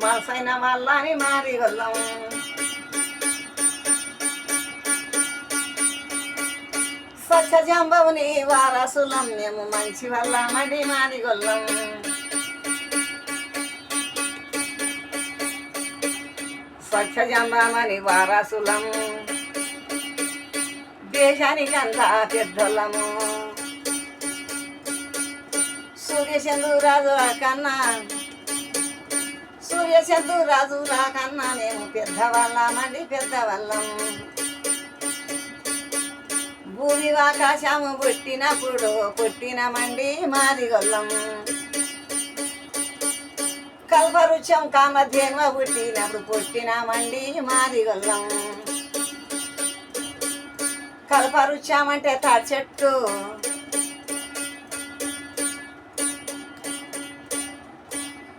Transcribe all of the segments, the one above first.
మనసైన వాళ్ళని మాది గొల్లం. స్వచ్ఛ జంబవుని వారసులం మేము మంచి వల్ల మడి మాది గొల్లం. స్వచ్ఛ జంబమని వారసులం దేశానికంతా పెద్దలము. సూర్యచంద్రు రాజుల కన్నా సూర్యచంద్రు రాజుల కన్నా మేము పెద్దవాళ్ళమండి పెద్దవాళ్ళం. భూమి ఆకాశము పుట్టినమండి మాది గొల్లం. కల్పవృక్షం కామధేనువ పుట్టినామండి మాది గొల్లం. కల్పవృక్షం అంటే తాటి చెట్టు,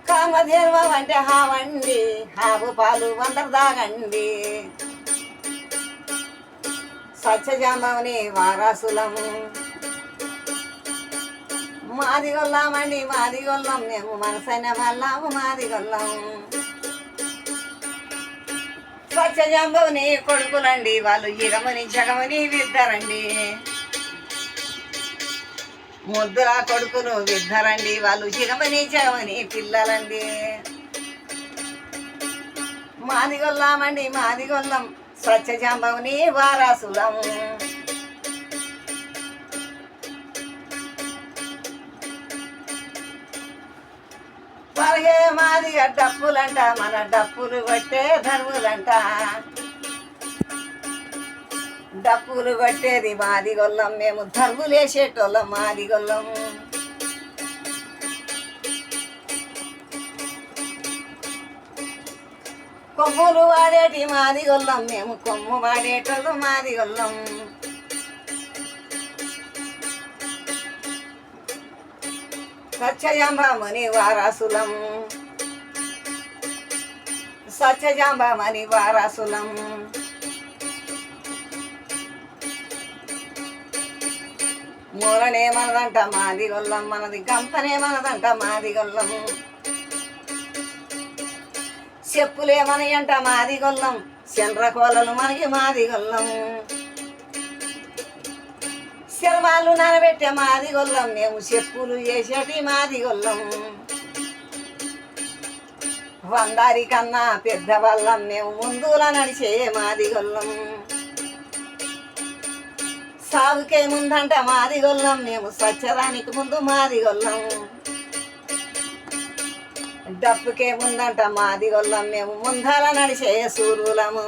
కామధేనువ అంటే హావండి, హావు పాలు వందరు దాగండి. స్వచ్ఛజాంబవుని వారసులము మాది గొల్లామండి మాది గొల్లం. మేము మనసైన వాళ్ళము మాది గొల్లం. స్వచ్ఛజాంబవుని కొడుకులండి వాళ్ళు ఇగమని జగమని విద్దరండి. ముద్దుల కొడుకులు విద్దరండి వాళ్ళు ఇగమని జగమని పిల్లలండి. మాది గొల్లామండి మాది గొల్లం. స్వచ్ఛజాంబవుని వారసులం. పరగే మాదిగా డప్పులంట మన డప్పులు కొట్టే ధర్ములంట. డప్పులు కొట్టేది మాది గొల్లం మేము ధర్ములేసేటోళ్ళం మాది గొల్లం. కొమ్ములు వాడేటి మాది గొల్లం మేము కొమ్ము వాడేటోళ్ళు మాది గొల్లం. స్వచ్ఛజాంబమని వారసులం స్వచ్ఛజాంబమని వారసులం. మూలనే మనదంట మాది గొల్లం మనది గంపనే మనదంట మాది గొల్లం. చెప్పులే మనయంట మాది గొల్లం చంద్రకోలలు మనకి మాది గొల్లం. శర్మాలు నానబెట్టే మాది గొల్లం మేము చెప్పులు చేసేటి మాది గొల్లం. వందారి కన్నా పెద్దవాళ్ళం మేము ముందులా నడిచే మాది గొల్లం. సాగుకే ముందంట మాది గొల్లం మేము స్వచ్ఛరానికి ముందు మాది గొల్లం. డప్పుకే ముందంట మాది గొల్లం మేము ముందర నడిచే సూరులము.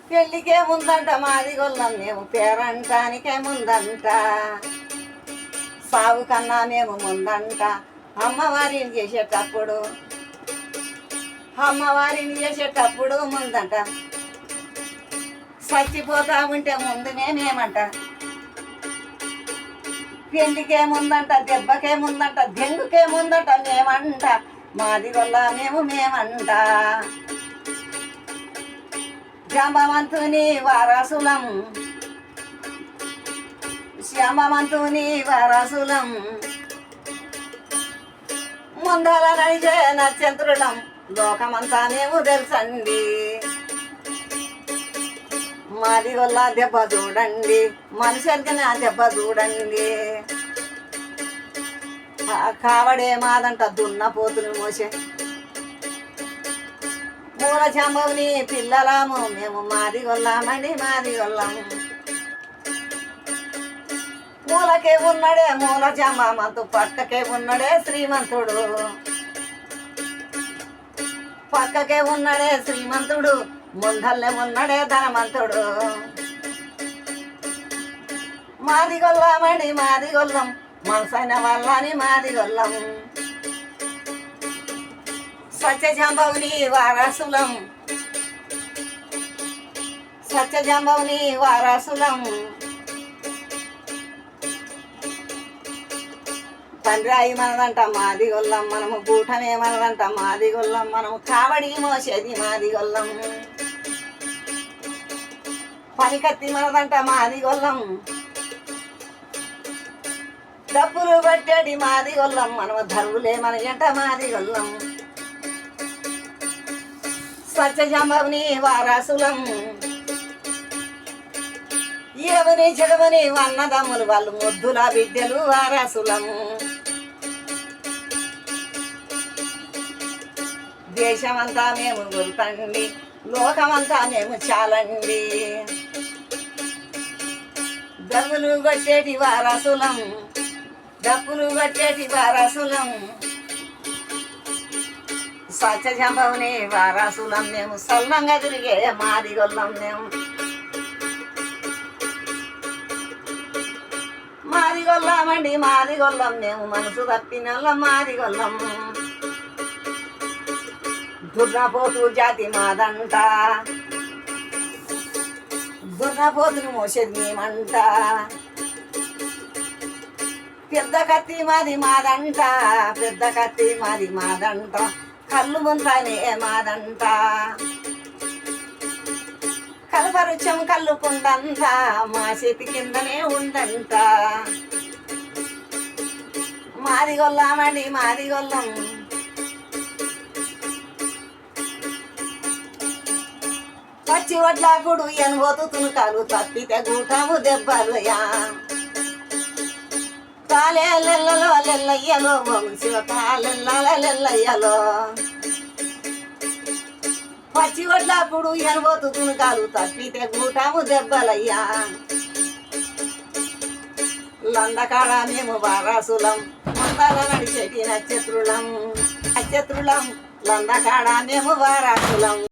పెళ్ళికే ముందంట మాది గొల్లం మేము పేరంటానికే ముందంట. సాగు కన్నా మేము ముందంట అమ్మవారిని చేసేటప్పుడు ముందంట. చచ్చిపోతా ఉంటే ముందునే మేమంట. పెళ్ళికే ముందంట దెబ్బకే ముందంట దెంగుకే ముందంట మేమంట మాది గొల్ల మేమంట. జాంబవంతుని వారసులం శ్యామవంతుని వారసులం. ముందల నడిచే నక్షత్రులం లోకమంతా మేము తెలుసండి. మాది గొల్ల దెబ్బ చూడండి మనుషులకి నా దెబ్బ చూడండి. కావడే మాదంట దున్నపోతుని మోసే మూల జాంబవుని పిల్లలాము మేము మాది గొల్లామండి మాది గొల్లం. మూలకే ఉన్నాడే మూల జాంబమంతు పక్కకే ఉన్నాడే శ్రీమంతుడు. పక్కకే ఉన్నాడే శ్రీమంతుడు ముందల్లే ఉన్నాడే ధనవంతుడు. మాది గొల్లామండి మాది గొల్లం మనసైన వాళ్ళని మాది గొల్లం. స్వచ్ఛజాంబవుని వారసులం స్వచ్ఛజాంబవుని వారసులం. తండ్రాయి మనదంట మాది గొల్లం మనము గూటమే మనదంట మాది గొల్లం. మనము కావడి మోసేది మాది గొల్లం. పనికత్తి మనదంట మాది గొల్లం. డబ్బులు పట్టేటి మాది గొల్లం మనము ధరువులే మన ఎంట మాది గొల్లం సత్యజంబని వారాసులం ఎవని చెడవని అన్నదమ్ములు వాళ్ళు ముద్దుల బిడ్డలు వారాసులం దేశమంతా మేము గుర్తండి లోకమంతా మేము చాలండి డబ్బులు కొట్టేటి వారసులం డబ్బులు కొట్టేటి వారసులం సత్యజంబవుని వారసులం మేము సల్లంగా తిరిగే మాది గొల్లం మేము మాది గొల్లమండి మాది గొల్లం మేము మనసు తప్పిన మాది గొల్లం దుర్నపోతు జాతి మాదంట దుర్నపోతును మోసేది మేమంట పెద్ద కత్తి మాది మాదంట పెద్ద కత్తి మాది మాదంట కళ్ళు ముంతానే మాదంట కలపరుచం కల్లుకుందంట మా చేతి కిందనే ఉందంట మాది గొల్లమండి మాది గొల్లం పచ్చి వడ్లాకుడు ఎనుబోతు తునుకాలు తప్పితే గూటము దెబ్బలుయా కాలేళ్ళలో లెల్లయ్యలో వంశివ కాలెల్లయ్యలో పచ్చి వడ్లాకుడు ఎనుబోతు తునుకాలు తప్పితే గూటము దెబ్బలయ్యా లందకాడ మేము వారాసులం మందాల నడిచేటి నక్షత్రులం లందకాడ మేము వారాసులం